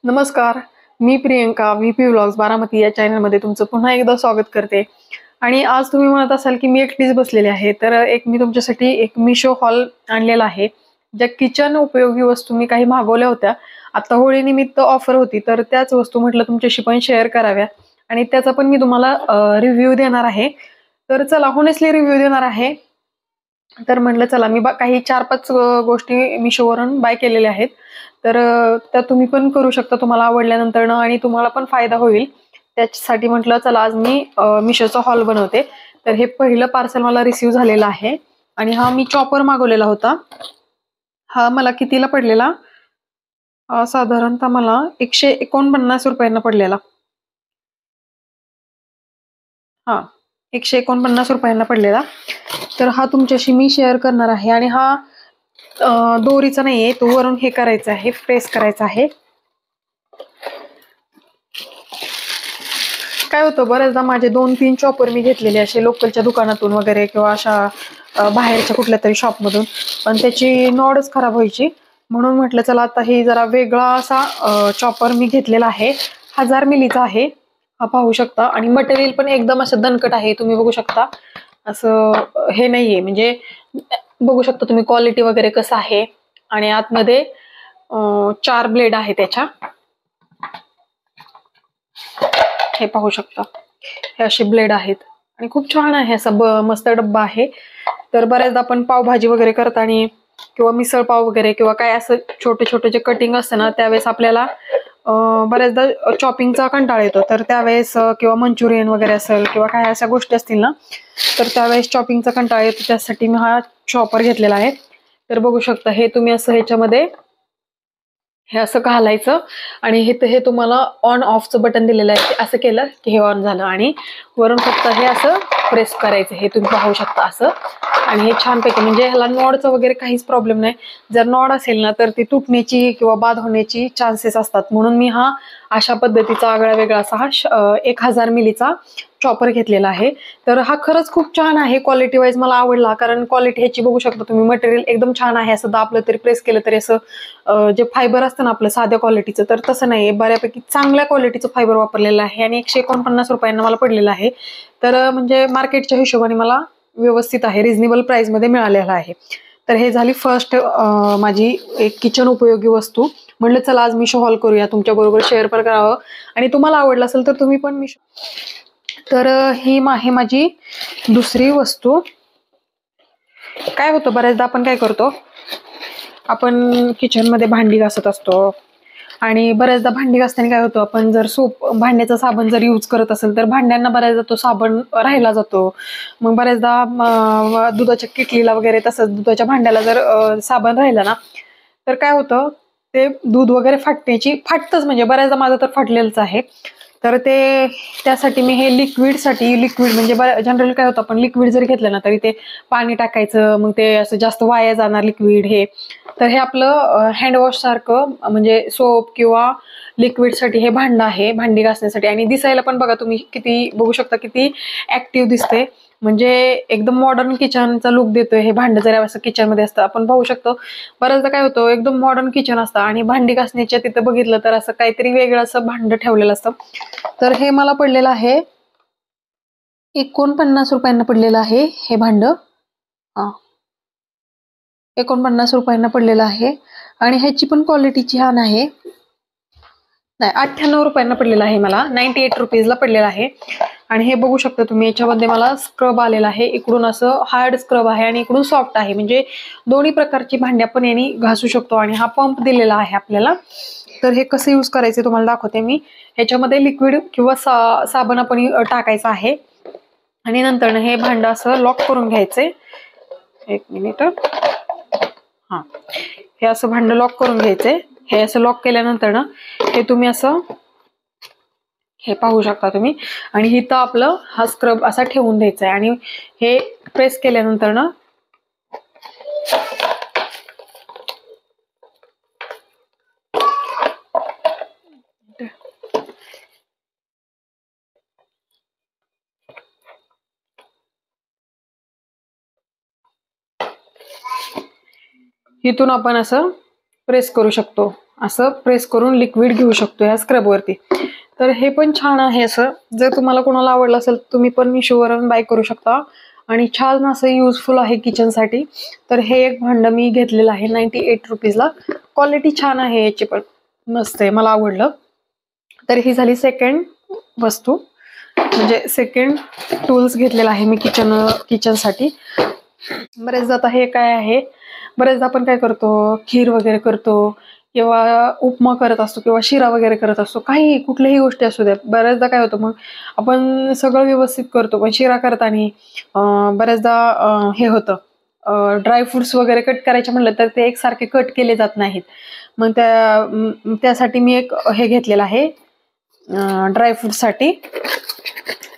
नमस्कार. मी Priyanka VP vlogs Baramati या चॅनलमध्ये तुमचं पुन्हा एकदा स्वागत करते. आणि आज तुम्ही म्हणत असाल की मी एकटीच बसलेले आहे, तर मी तुमच्यासाठी एक मिशो हॉल आणलेला आहे. ज्या किचन उपयोगी वस्तू मी काही मागवल्या होत्या. आता होळीनिमित्त ऑफर होती, तर त्याच वस्तू म्हटलं तुमच्याशी पण शेअर कराव्या आणि त्याचा पण मी तुम्हाला रिव्ह्यू देणार आहे. तर चला, होनेस्टली रिव्ह्यू देणार आहे. तर म्हटलं चला, मी काही 4-5 गोष्टी मिशोवरून बाय केलेल्या आहेत. तर त्या तुम्ही पण करू शकता तुम्हाला आवडल्यानंतर आणि तुम्हाला पण फायदा होईल. त्याच्यासाठी म्हटलं चला, आज मी मिशोचा हॉल बनवते. तर हे पहिलं पार्सल मला रिसीव्ह झालेलं आहे आणि हा मी चॉपर मागवलेला होता. हा मला कितीला पडलेला? साधारणतः मला 149 रुपयांना पडलेला. हा, 149 रुपयांना पडलेला. तर हा तुमच्याशी मी शेअर करणार आहे आणि हा दोरीचा नाहीये, तो वरून हे करायचं आहे, प्रेस करायचा आहे. काय होतं, बऱ्याचदा माझे 2-3 चॉपर मी घेतलेले असे लोकलच्या दुकानातून वगैरे किंवा अशा बाहेरच्या कुठल्या तरी शॉपमधून, पण त्याची नॉडच खराब व्हायची. म्हणून म्हटलं चला, आता हे जरा वेगळा असा चॉपर मी घेतलेला आहे. 1000 मिलीचा आहे हा, पाहू शकता. आणि मटेरियल पण एकदम असं दणकट आहे, तुम्ही बघू शकता. असं हे नाहीये, म्हणजे बघू शकता तुम्ही क्वालिटी वगैरे कसं आहे. आणि आतमध्ये 4 ब्लेड आहे त्याच्या, हे पाहू शकता. हे असे ब्लेड आहेत आणि खूप छान आहे. असा मस्त डब्बा आहे. तर बऱ्याचदा आपण पावभाजी वगैरे करताना किंवा मिसळ पाव वगैरे किंवा काय असं छोटे छोटे जे कटिंग असतं ना, त्यावेळेस आपल्याला बऱ्याचदा चॉपिंगचा कंटाळा येतो. तर त्यावेळेस किंवा मंचुरियन वगैरे असेल किंवा काय अशा गोष्टी असतील ना, तर त्यावेळेस चॉपिंगचा कंटाळा येतो. त्यासाठी मी हा चॉपर घेतलेला आहे. तर बघू शकता, हे तुम्ही असं ह्याच्यामध्ये हे असं घालायचं आणि हे तुम्हाला ऑन ऑफचं बटन दिलेलं आहे. असं केलं की हे ऑन झालं आणि वरून फक्त हे असं प्रेस करायचं, हे तुम्ही पाहू शकता असं. आणि हे छानपैकी, म्हणजे ह्याला नॉडचं वगैरे काहीच प्रॉब्लेम नाही. जर नॉड असेल ना, तर ती तुटण्याची किंवा बाद होण्याची चान्सेस असतात. म्हणून मी हा अशा पद्धतीचा आगळा वेगळा असा हा 1000 मिलीचा चॉपर घेतलेला आहे. तर हा खरंच खूप छान आहे. क्वालिटी वाईज मला आवडला, कारण क्वालिटी ह्याची बघू शकता तुम्ही. मटेरियल एकदम छान आहे. असं दाबलं तरी, प्रेस केलं तरी असं जे फायबर असतं ना आपलं साध्या क्वालिटीचं, तर तसं नाही, बऱ्यापैकी चांगल्या क्वालिटीचं फायबर वापरलेलं आहे. आणि 149 रुपयांना मला पडलेलं आहे. तर म्हणजे मार्केटच्या हिशोबाने मला व्यवस्थित आहे, रिझनेबल प्राइस मध्ये मिळालेला आहे. तर हे झाली फर्स्ट माझी एक किचन उपयोगी वस्तू. म्हटलं चला, आज मिशो हॉल करूया, तुमच्या बरोबर शेअर पण करावं आणि तुम्हाला आवडलं असेल तर तुम्ही पण मिशो. तर ही आहे माझी दुसरी वस्तू. काय होतं, बऱ्याचदा आपण काय करतो, आपण किचनमध्ये भांडी घासत असतो आणि बऱ्याचदा भांडी घासताना काय होतं, आपण जर भांड्याचा साबण जर यूज करत असेल तर भांड्यांना बऱ्याचदा तो साबण राहिला जातो. मग बऱ्याचदा दुधाच्या किटलीला वगैरे, तसंच दुधाच्या भांड्याला जर साबण राहिलं ना, तर काय होतं, ते दूध वगैरे फाटतंच. म्हणजे बऱ्याचदा माझं तर फाटलेलंच आहे. तर त्यासाठी मी हे लिक्विड म्हणजे जनरली काय होतं, आपण लिक्विड जरी घेतलं ना, तरी ते पाणी टाकायचं, मग ते असं जास्त वाया जाणार लिक्विड हे. तर हे आपलं हँडवॉश सारखं, म्हणजे सोप किंवा लिक्विडसाठी हे भांडं आहे, भांडी घासण्यासाठी. आणि दिसायला पण बघा तुम्ही, किती बघू शकता, किती ऍक्टिव्ह दिसते. म्हणजे एकदम मॉडर्न किचनचा लुक देतोय हे भांडं. जर असं किचनमध्ये असतं, आपण पाहू शकतो बऱ्याचदा काय होतं, एकदम मॉडर्न किचन असतं आणि भांडी घासण्याच्या तिथं बघितलं तर असं काहीतरी वेगळं असं भांडं ठेवलेलं असतं. तर हे मला पडलेलं आहे 49 रुपयांना पडलेलं आहे हे भांडं. 49 रुपयांना पडलेलं आहे आणि ह्याची पण क्वालिटी छान आहे. नाही, 98 रुपयांना पडलेलं आहे मला, 98 रुपीजला पडलेलं आहे. आणि हे बघू शकता तुम्ही, याच्यामध्ये मला स्क्रब आलेला आहे. इकडून असं हार्ड स्क्रब आहे आणि इकडून सॉफ्ट आहे. म्हणजे दोन्ही प्रकारची भांडी आपण यांनी घासू शकतो. आणि हा पंप दिलेला आहे आपल्याला. तर हे कसं यूज करायचं तुम्हाला दाखवते मी. ह्याच्यामध्ये लिक्विड किंवा साबण आपण टाकायचं आहे आणि नंतर हे भांडं असं लॉक करून घ्यायचंय. एक मिनिट. हा, हे असं भांडं लॉक करून घ्यायचंय. हे असं लॉक केल्यानंतर ना, हे तुम्ही असं हे पाहू शकता तुम्ही. आणि इथं आपलं हा स्क्रब असा ठेवून द्यायचा आहे आणि हे प्रेस केल्यानंतर ना, इथून आपण असं प्रेस करू शकतो, असं प्रेस करून लिक्विड घेऊ शकतो या स्क्रबवरती. तर हे पण छान आहे. असं जर तुम्हाला कोणाला आवडलं असेल तुम्ही पण मिशोवरून बाय करू शकता आणि छान असं युजफुल आहे किचनसाठी. तर हे एक भांडं मी घेतलेलं आहे 98 रुपीजला. क्वालिटी छान आहे याची पण, मस्त आहे, मला आवडलं. तर ही झाली सेकंड वस्तू, म्हणजे सेकंड टूल्स घेतलेला आहे मी किचनसाठी. बरेचदा आता हे काय आहे, बरेचदा आपण काय करतो, खीर वगैरे करतो किंवा उपमा करत असतो किंवा शिरा वगैरे करत असतो, काही कुठल्याही गोष्टी असू द्या. बऱ्याचदा काय होतं, मग आपण सगळं व्यवस्थित करतो पण शिरा करताना बऱ्याचदा हे होतं, ड्रायफ्रुट्स वगैरे कट करायचे म्हणलं तर ते एकसारखे कट केले जात नाहीत. मग त्यासाठी मी एक हे घेतलेलं आहे, ड्रायफ्रूटसाठी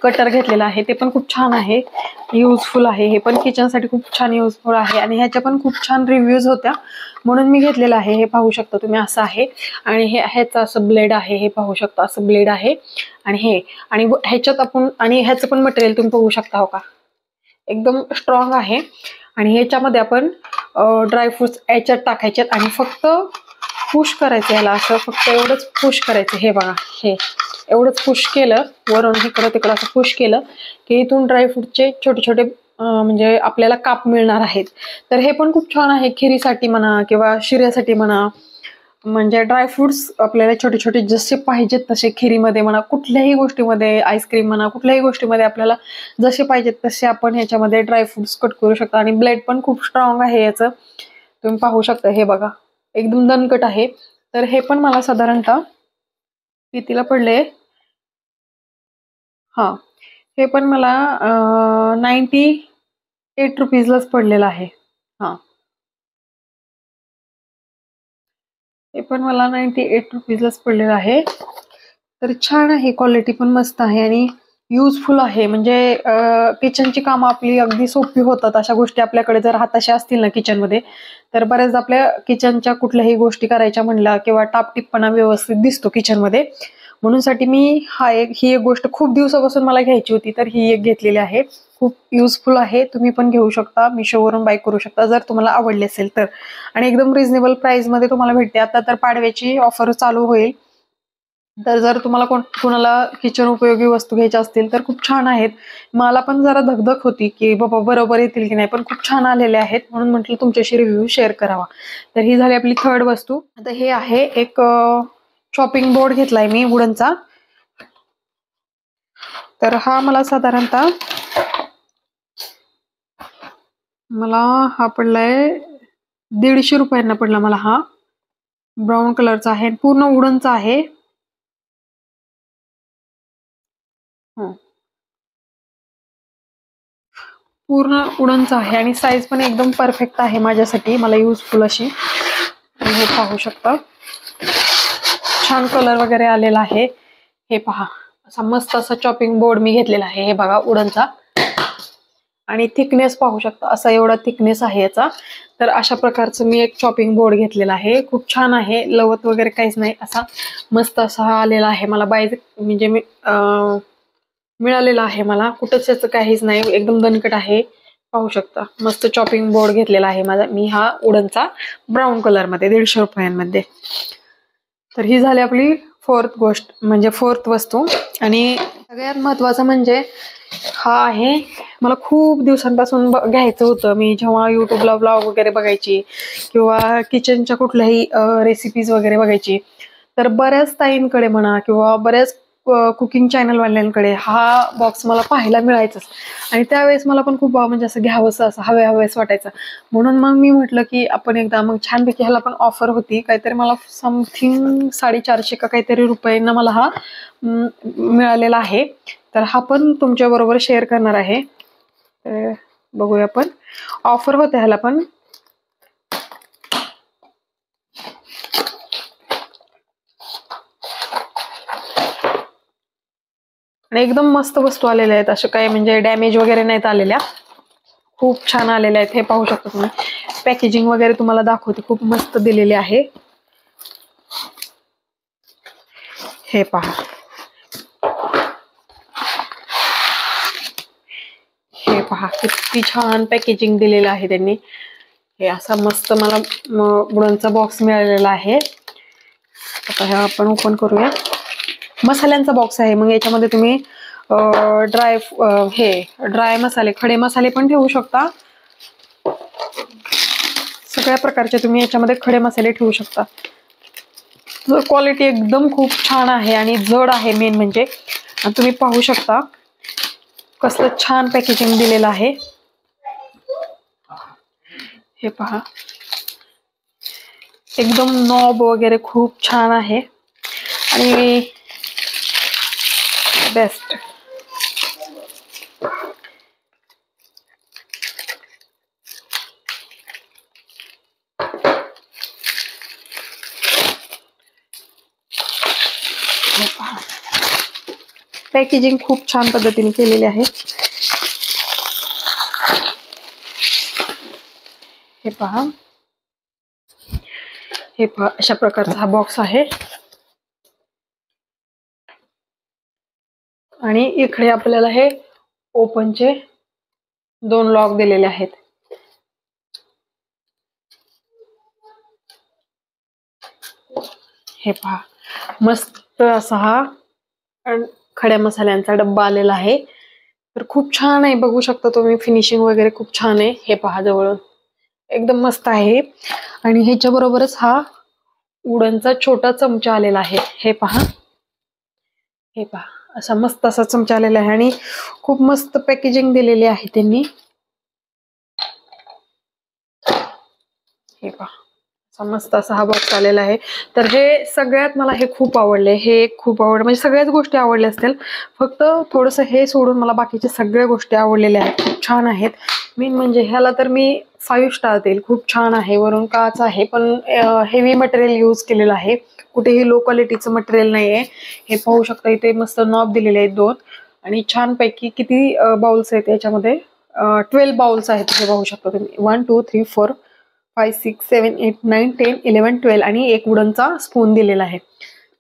कटर घेतलेला आहे. ते पण खूप छान आहे, युजफुल आहे. हे पण किचनसाठी खूप छान युजफुल आहे आणि ह्याच्या पण खूप छान रिव्ह्यूज होत्या म्हणून मी घेतलेलं आहे. हे पाहू शकता तुम्ही, असं आहे. आणि ह्याचं असं ब्लेड आहे, हे पाहू शकता असं ब्लेड आहे. आणि ह्याच्यात आपण, आणि ह्याचं पण मटेरियल तुम्ही बघू शकता हो का, एकदम स्ट्रॉंग आहे. आणि ह्याच्यामध्ये आपण ड्रायफ्रुट्स याच्यात टाकायचे आणि फक्त पुश करायचं याला, असं फक्त एवढंच पुश करायचं. हे बघा, हे एवढंच पुश केलं वरून इकडं तिकडं असं पुश केलं की इथून ड्रायफ्रूटचे छोटे छोटे म्हणजे आपल्याला काप मिळणार आहेत. तर हे पण खूप छान आहे खिरीसाठी म्हणा किंवा शिऱ्यासाठी म्हणा. म्हणजे ड्रायफ्रुट्स आपल्याला छोटे छोटे जसे पाहिजेत तसे, खिरीमध्ये म्हणा, कुठल्याही गोष्टीमध्ये, आईस्क्रीम म्हणा, कुठल्याही गोष्टीमध्ये आपल्याला जसे पाहिजेत तसे आपण ह्याच्यामध्ये ड्रायफ्रुट्स कट करू शकतो. आणि ब्लेड पण खूप स्ट्रॉंग आहे याचं, तुम्ही पाहू शकता. हे बघा, एकदम दणकट आहे. तर हे पण मला साधारणतः कितीला पडले, हा, हे पण मला 98 रुपीजलाच पडलेलं आहे. हा, हे पण मला 98 रुपीजलाच पडलेलं आहे. तर छान आहे, क्वालिटी पण मस्त आहे आणि युजफुल आहे. म्हणजे किचनची कामं आपली अगदी सोपी होतात. अशा गोष्टी आपल्याकडे जर हाताशा असतील ना किचनमध्ये, तर बऱ्याचदा आपल्या किचनच्या कुठल्याही गोष्टी करायच्या म्हणल्या किंवा टापटीपणा व्यवस्थित दिसतो किचनमध्ये. म्हणून साठी मी ही एक गोष्ट खूप दिवसापासून मला घ्यायची होती, तर ही एक घेतलेली आहे. खूप युजफुल आहे, तुम्ही पण घेऊ शकता, मिशोवरून बाय करू शकता जर तुम्हाला आवडले असेल तर. आणि एकदम रिझनेबल प्राइस मध्ये तुम्हाला भेटते. आता तर पाडव्याची ऑफर चालू होईल, तर जर तुम्हाला कोणाला किचन उपयोगी वस्तू घ्यायच्या असतील तर खूप छान आहेत. मला पण जरा धकधक होती की बाबा बरोबर येतील की नाही, पण खूप छान आलेले आहेत म्हणून म्हटलं तुमच्याशी रिव्ह्यू शेअर करावा. तर ही झाली आपली थर्ड वस्तू. आता हे आहे एक चॉपिंग बोर्ड घेतलाय मी वुडनचा. तर हा मला साधारणतः हा पडलाय 150 रुपयांना पडला मला. हा ब्राऊन कलरचा आहे, पूर्ण वुडनचा आहे. पूर्ण वुडनचा आहे आणि साईज पण एकदम परफेक्ट आहे माझ्यासाठी, मला युजफुल अशी. हे पाहू शकता, छान कलर वगैरे आलेला आहे. हे पहा, असा मस्त असा चॉपिंग बोर्ड मी घेतलेला आहे. हे बघा, वुडनचा. आणि थिकनेस पाहू शकता, असा एवढा थिकनेस आहे याचा. तर अशा प्रकारचं मी एक चॉपिंग बोर्ड घेतलेला आहे. खूप छान आहे, लवत वगैरे काहीच नाही, असा मस्त असा आलेला आहे मला. म्हणजे मिळालेला आहे मला, कुठंच याचं काहीच नाही, एकदम दणकट आहे. पाहू शकता, मस्त चॉपिंग बोर्ड घेतलेला आहे माझा मी, हा वुडनचा, ब्राऊन कलर मध्ये 150 रुपयांमध्ये. तर ही झाली आपली फोर्थ गोष्ट, म्हणजे फोर्थ वस्तू. आणि सगळ्यात महत्वाचं म्हणजे हा आहे, मला खूप दिवसांपासून घ्यायचं होतं. मी जेव्हा युट्यूबला ब्लॉग वगैरे बघायची किंवा किचनच्या कुठल्याही रेसिपीज वगैरे बघायची, तर बऱ्याच ताईंकडे म्हणा किंवा बऱ्याच कुकिंग चॅनलवाल्यांकडे हा बॉक्स मला पाहायला मिळायचाच. आणि त्यावेळेस मला पण खूप म्हणजे असं घ्यावंसं, असं हवेस वाटायचं. म्हणून मग मी म्हटलं की आपण एकदा, मग छानपैकी ह्याला पण ऑफर होती काहीतरी, मला समथिंग 450 का काहीतरी रुपयांना मला हा मिळालेला आहे. तर हा पण तुमच्या बरोबर शेअर करणार आहे. तर बघूया आपण, ऑफर होते ह्याला पण. आणि एकदम मस्त वस्तू आलेल्या आहेत, अशा काही म्हणजे डॅमेज वगैरे नाहीत आलेल्या, खूप छान आलेल्या आहेत. हे पाहू शकता तुम्ही, पॅकेजिंग वगैरे तुम्हाला दाखवते, खूप मस्त दिलेली आहे. हे पहा, हे पहा किती छान पॅकेजिंग दिलेलं आहे त्यांनी. हे असा मस्त मला वुडनचा बॉक्स मिळालेला आहे. आता हे आपण ओपन करूया. मसाल्यांचा बॉक्स आहे. मग याच्यामध्ये तुम्ही ड्राय मसाले, खडे मसाले पण ठेवू शकता. सगळ्या प्रकारचे तुम्ही याच्यामध्ये खडे मसाले ठेवू शकता. क्वालिटी एकदम खूप छान आहे आणि जड आहे मेन म्हणजे. तुम्ही पाहू शकता कसलं छान पॅकेजिंग दिलेलं आहे. हे पहा, एकदम नॉब वगैरे खूप छान आहे आणि बेस्ट. पॅकेजिंग खूप छान पद्धतीने केलेली आहे. हे पहा, अशा प्रकारचा हा बॉक्स आहे. आणि इकडे आपल्याला हे ओपनचे 2 लॉक दिलेले आहेत. हे पहा, मस्त असा हा खड्या मसाल्यांचा डब्बा आलेला आहे. तर खूप छान आहे, बघू शकता तुम्ही. फिनिशिंग वगैरे खूप छान आहे. हे पहा, जवळून एकदम मस्त आहे. आणि ह्याच्या बरोबरच हा वुडनचा छोटा चमचा आलेला आहे. हे पहा, असा मस्त असा चमचा आलेला आहे आणि खूप मस्त पॅकेजिंग दिलेली आहे त्यांनी. हे पहा, मस्त असा हा बॉक्स आलेला आहे. तर हे सगळ्यात मला हे खूप आवडले. म्हणजे सगळ्याच गोष्टी आवडल्या असतील, फक्त थोडंसं हे सोडून मला बाकीच्या सगळ्या गोष्टी आवडलेल्या आहेत. खूप छान आहेत. मेन म्हणजे ह्याला तर मी 5 स्टार देईल. खूप छान आहे. वरून काच आहे, पण हेवी मटेरियल यूज केलेलं आहे. कुठेही लो क्वालिटीचं मटेरियल नाहीये. हे पाहू शकता, इथे मस्त नॉब दिलेले आहेत 2. आणि छानपैकी किती बाउल्स आहेत याच्यामध्ये. 12 बाउल्स आहेत. हे पाहू शकता तुम्ही. 1 2 3 4 5 6 7 8 9 10 11 12 आणि एक वुडनचा स्पून दिलेला आहे.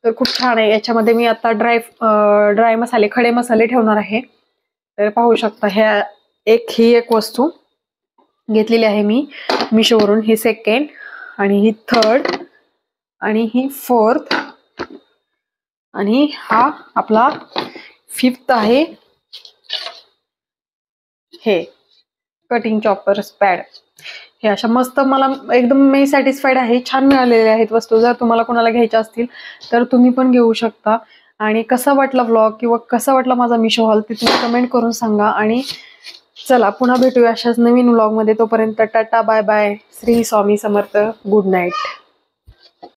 तर खूप छान आहे. याच्यामध्ये मी आता ड्राय मसाले, खडे मसाले ठेवणार आहे. तर पाहू शकता, ही एक वस्तू घेतलेली आहे मी मिशोवरून. ही 2nd आणि ही 3rd आणि ही 4th आणि हा आपला 5th आहे. हे कटिंग चॉपर्स पॅड. हे अशा मस्त, मला एकदम मी सॅटिस्फाईड आहे. छान मिळालेले आहेत वस्तू. जर तुम्हाला कोणाला घ्यायच्या असतील तर तुम्ही पण घेऊ शकता. आणि कसा वाटला व्लॉग किंवा कसा वाटला माझा मिशो हॉल ते तुम्ही कमेंट करून सांगा. आणि चला, पुन्हा भेटूया अशाच नवीन व्लॉगमध्ये. तोपर्यंत tata, bye bye. Shri Swami Samarth. Good night.